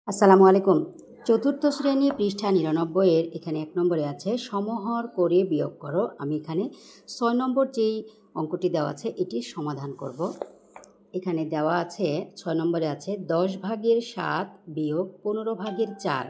আসসালামু আলাইকুম। চতুর্থ শ্রেণী পৃষ্ঠা ৯৯ এর এখানে ১ নম্বরে আছে সমহর করে বিয়োগ করো। আমি এখানে ৬ নম্বর যেই অঙ্কটি দেওয়া আছে এটির সমাধান করব। এখানে দেওয়া আছে ৬ নম্বরে আছে ১০ ভাগের ৭ বিয়োগ ১৫ ভাগের ৪।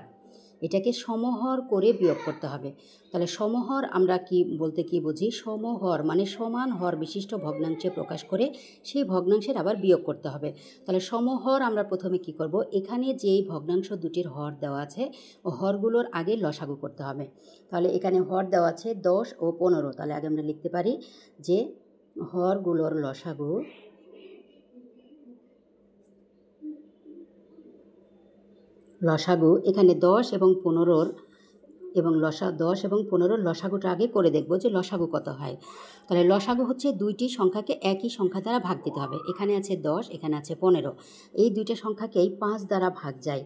এটাকে সমহর করে বিয়োগ করতে হবে। তাহলে সমহর আমরা কি বলতে কি বুঝি? সমহর মানে সমান হর বিশিষ্ট ভগ্নাংশে প্রকাশ করে সেই ভগ্নাংশের আবার বিয়োগ করতে হবে। তাহলে সমহর আমরা প্রথমে কি করব? এখানে যেই ভগ্নাংশ দুটির হর দেওয়া আছে ও হরগুলোর আগে লসাগু করতে হবে। তাহলে এখানে হর দেওয়া আছে ১০ ও ১৫। তাহলে আগে আমরা লিখতে পারি যে হরগুলোর লসাগু এখানে ১০ এবং ১৫ এবং ১০ এবং ১৫ লসাগুটা আগে করে দেখব যে লসাগু কত হয়। তাহলে লসাগু হচ্ছে দুইটি সংখ্যাকে একই সংখ্যা দ্বারা ভাগ দিতে হবে। এখানে আছে ১০, এখানে আছে ১৫। এই দুইটা সংখ্যাকেই ৫ দ্বারা ভাগ যায়।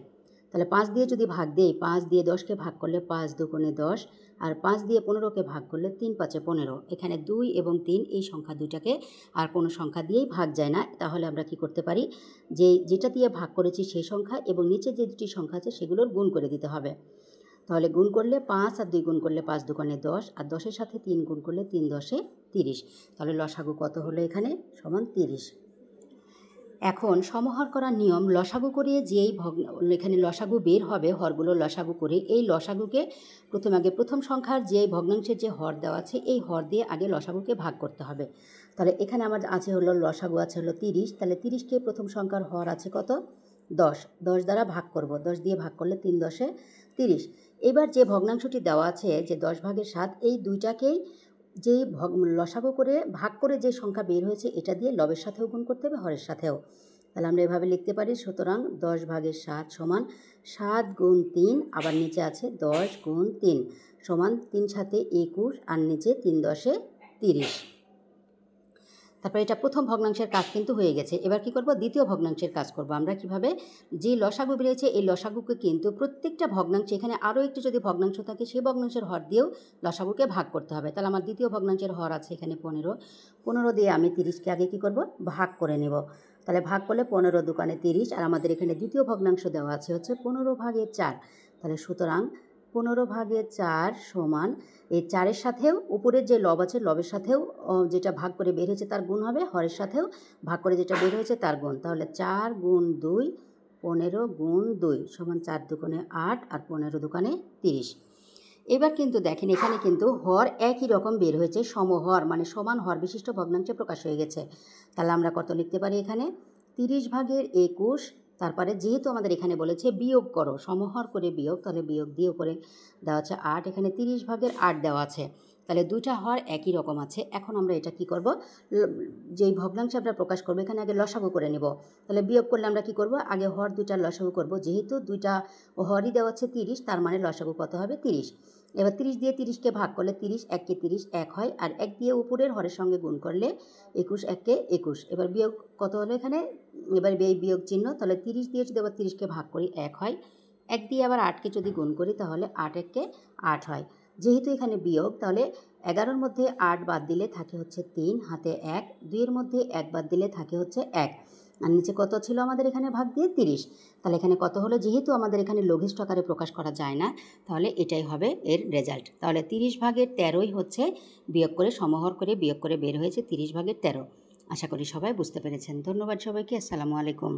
তাহলে ৫ দিয়ে যদি ভাগ দেই, ৫ দিয়ে ১০কে ভাগ করলে ৫ দুগুণে ১০, আর ৫ দিয়ে ১৫কে ভাগ করলে ৩ ৫-এ ১৫। এখানে ২ এবং ৩ এই সংখ্যা দুইটাকে আর কোনো সংখ্যা দিয়েই ভাগ যায় না। তাহলে আমরা কি করতে পারি? যেটা দিয়ে ভাগ করেছি সেই সংখ্যা এবং নিচে যে দুটি সংখ্যা আছে সেগুলোর গুণ করে দিতে হবে। তাহলে গুণ করলে ৫ আর ২ গুণ করলে ৫ দুগুণে ১০, আর ১০-এর সাথে ৩ গুণ করলে ৩ ১০-এ ৩০। তাহলে লসাগু কত হলো এখানে? সমান ৩০। এখন সমহর করার নিয়ম, লসাগু করে যেই এখানে লসাগু বের হবে, হরগুলো লসাগু করে এই লসাগুকে প্রথম সংখ্যার যে ভগ্নাংশের যে হর দেওয়া আছে এই হর দিয়ে আগে লসাগুকে ভাগ করতে হবে। তাহলে এখানে আমার আছে হলো লসাগু আছে হলো ৩০। তাহলে ৩০কে প্রথম সংখ্যার হর আছে কত? ১০। ১০ দ্বারা ভাগ করব। ১০ দিয়ে ভাগ করলে ৩ ১০-এ ৩০। এবার যে ভগ্নাংশটি দেওয়া আছে যে ১০ ভাগের ৭, এই দুইটাকেই যেই লসাগু করে ভাগ করে যে সংখ্যা বের হয়েছে এটা দিয়ে লবের সাথেও গুণ করতে হবে, হরের সাথেও। তাহলে আমরা এভাবে লিখতে পারি, সুতরাং ১০ ভাগের ৭ সমান ৭ গুণ ৩, আবার নিচে আছে ১০ গুণ ৩ সমান ৩ সাথে ২১, আর নিচে ৩ ১০-এ ৩০। তারপর এটা প্রথম ভগ্নাংশের কাজ কিন্তু হয়ে গেছে। এবার কি করব? দ্বিতীয় ভগ্নাংশের কাজ করব। আমরা কিভাবে? যে লসাগু বেরিয়েছে এই লসাগুকে কিন্তু প্রত্যেকটা ভগ্নাংশে, এখানে আরও একটি যদি ভগ্নাংশ থাকে সেই ভগ্নাংশের হর দিয়েও লসাগুকে ভাগ করতে হবে। তাহলে আমার দ্বিতীয় ভগ্নাংশের হর আছে এখানে ১৫। ১৫ দিয়ে আমি ৩০কে আগে কি করব? ভাগ করে নেব। তাহলে ভাগ করলে ১৫ দুগুণে ৩০, আর আমাদের এখানে দ্বিতীয় ভগ্নাংশ দেওয়া আছে হচ্ছে ১৫ ভাগের ৪। তাহলে সুতরাং ১৫ ভাগের ৪ সমান এই ৪-এর সাথেও উপরের যে লব আছে লবের সাথেও যেটা ভাগ করে বের হয়েছে তার গুণ হবে, হরের সাথেও ভাগ করে যেটা বের হয়েছে তার গুণ। তাহলে ৪ গুণ ২ ১৫ গুণ ২ সমান ৪ দুগুণে ৮, আর ১৫ দুগুণে ৩০। এবার কিন্তু দেখেন এখানে কিন্তু হর একই রকম বের হয়েছে, সমহর মানে সমান হর বিশিষ্ট ভগ্নাংশে প্রকাশ হয়ে গেছে। তাহলে আমরা কত লিখতে পারি এখানে? ৩০ ভাগের ২১। তারপরে যেহেতু আমাদের এখানে বলেছে বিয়োগ করো, সমহর করে বিয়োগ, তাহলে বিয়োগ দিয়ে করে দেওয়া আছে ৮। এখানে ৩০ ভাগের ৮ দেওয়া আছে। তাহলে দুইটা হর একই রকম আছে। এখন আমরা এটা কি করব? যেই ভগ্নাংশে আমরা প্রকাশ করবো এখানে আগে লসাগু করে নেব। তাহলে বিয়োগ করলে আমরা কি করব? আগে হর দুইটার লসাগু করব। যেহেতু দুইটা হরই দেওয়া আছে ৩০, তার মানে লসাগু কত হবে? ৩০। এবার ৩০ দিয়ে ৩০কে ভাগ করলে ৩০ ১-কে ৩০ ১ হয়, আর ১ দিয়ে উপরের হরের সঙ্গে গুণ করলে ২১ ১-কে ২১। এবার বিয়োগ কত হলো এখানে? এবার এই বিয়োগ চিহ্ন। তাহলে ৩০ দিয়ে যদি আবার ৩০কে ভাগ করি ১ হয়, ১ দিয়ে আবার ৮কে যদি গুণ করি তাহলে ৮ ১-কে ৮ হয়। যেহেতু এখানে বিয়োগ, তাহলে ১১-র মধ্যে ৮ বাদ দিলে থাকে হচ্ছে ৩, হাতে ১, ২-এর মধ্যে ১ বাদ দিলে থাকে হচ্ছে ১, আর নিচে কত ছিল আমাদের এখানে ভাগ দিয়ে? ৩০। তাহলে এখানে কত হলো? যেহেতু আমাদের এখানে লঘিষ্ঠ আকারে প্রকাশ করা যায় না, তাহলে এটাই হবে এর রেজাল্ট। তাহলে ৩০ ভাগের ১৩ই হচ্ছে বিয়োগ করে সমহর করে বিয়োগ করে বের হয়েছে ৩০ ভাগের ১৩। আশা করি সবাই বুঝতে পেরেছেন। ধন্যবাদ সবাইকে। আসসালামু আলাইকুম।